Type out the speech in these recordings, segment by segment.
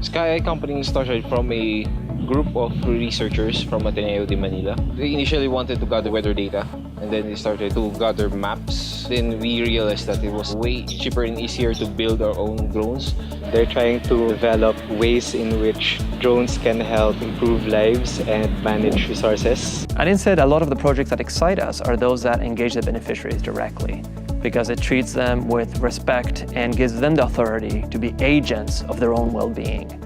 Skyeye company started from a group of researchers from Ateneo de Manila. They initially wanted to gather weather data, and then they started to gather maps. Then we realized that it was way cheaper and easier to build our own drones. They're trying to develop ways in which drones can help improve lives and manage resources. And instead, a lot of the projects that excite us are those that engage the beneficiaries directly, because it treats them with respect and gives them the authority to be agents of their own well-being.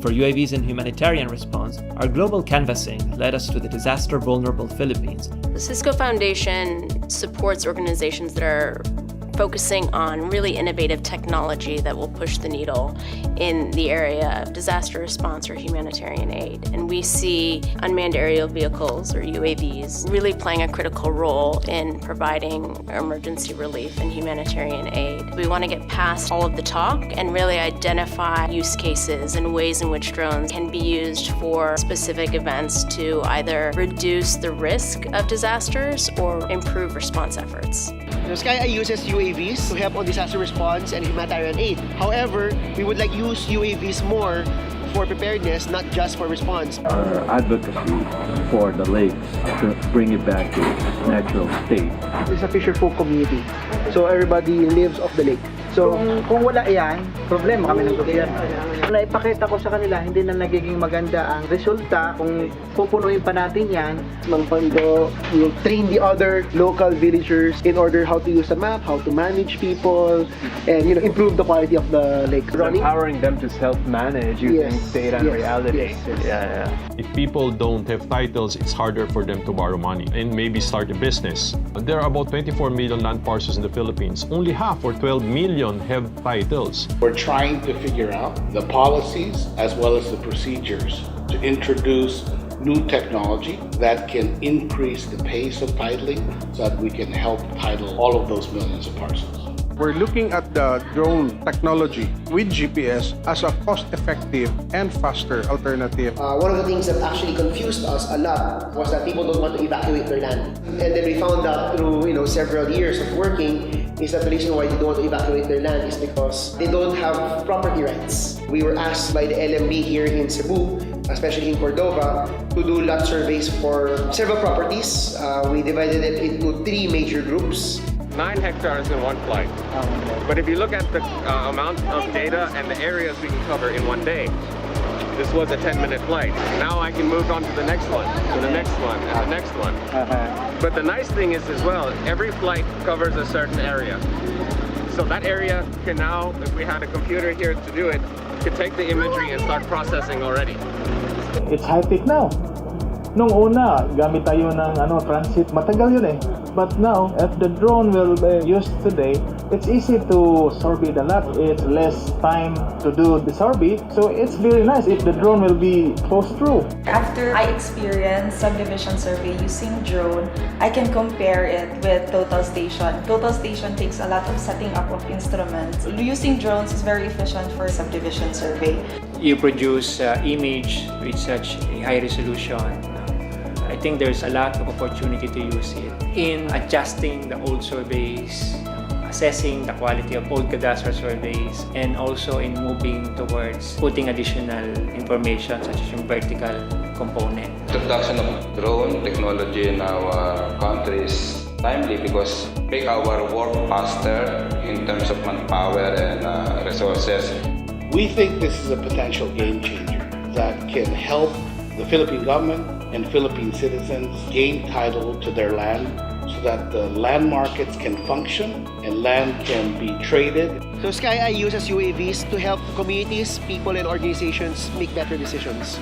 For UAVs in humanitarian response, our global canvassing led us to the disaster-vulnerable Philippines. The Cisco Foundation supports organizations that are focusing on really innovative technology that will push the needle in the area of disaster response or humanitarian aid. And we see unmanned aerial vehicles, or UAVs, really playing a critical role in providing emergency relief and humanitarian aid. We want to get past all of the talk and really identify use cases and ways in which drones can be used for specific events to either reduce the risk of disasters or improve response efforts. Skyeye uses UAVs to help on disaster response and humanitarian aid. However, we would like use UAVs more for preparedness, not just for response. Our advocacy for the lakes to bring it back to its natural state. It's a fisher folk community. So everybody lives off the lake. So kung wala yan, problema kami ng gobyerno. Naipakita ko sa kanila, hindi na nagiging maganda ang resulta kung pupunuin pa natin yan. Mang Pondo will train the other local villagers in order how to use the map, how to manage people, and improve the quality of the lake. Empowering them to self-manage using data and reality. Yeah. If people don't have titles, it's harder for them to borrow money and maybe start a business. There are about 24 million land parcels in the Philippines. Only half, or 12 million, have titles. We're trying to figure out the policies as well as the procedures to introduce new technology that can increase the pace of titling so that we can help title all of those millions of parcels. We're looking at the drone technology with GPS as a cost-effective and faster alternative. One of the things that actually confused us a lot was that people don't want to evacuate their land. And then we found out through several years of working is that the reason why they don't want to evacuate their land is because they don't have property rights. We were asked by the LMB here in Cebu, especially in Cordova, to do lot surveys for several properties. We divided it into 3 major groups. 9 hectares in one flight. But if you look at the amount of data and the areas we can cover in one day, this was a 10-minute flight. Now I can move on to the next one, to the next one, and the next one. But the nice thing is as well, every flight covers a certain area. So that area can now, if we had a computer here to do it, could take the imagery and start processing already. It's high-tech now. Nung una, gamit tayo ng transit, matagal yun eh. But now, if the drone will be used today, it's easy to survey the lot. It's less time to do the survey. So it's very nice if the drone will be close through. After I experienced subdivision survey using drone, I can compare it with total station. Total station takes a lot of setting up of instruments. Using drones is very efficient for subdivision survey. You produce image with such a high resolution. I think there's a lot of opportunity to use it in adjusting the old surveys, assessing the quality of old cadastral surveys, and also in moving towards putting additional information such as yung vertical component. Introduction of drone technology in our country is timely because make our work faster in terms of manpower and resources. We think this is a potential game changer that can help the Philippine government and Philippine citizens gain title to their land so that the land markets can function and land can be traded. So Skyeye uses UAVs to help communities, people, and organizations make better decisions.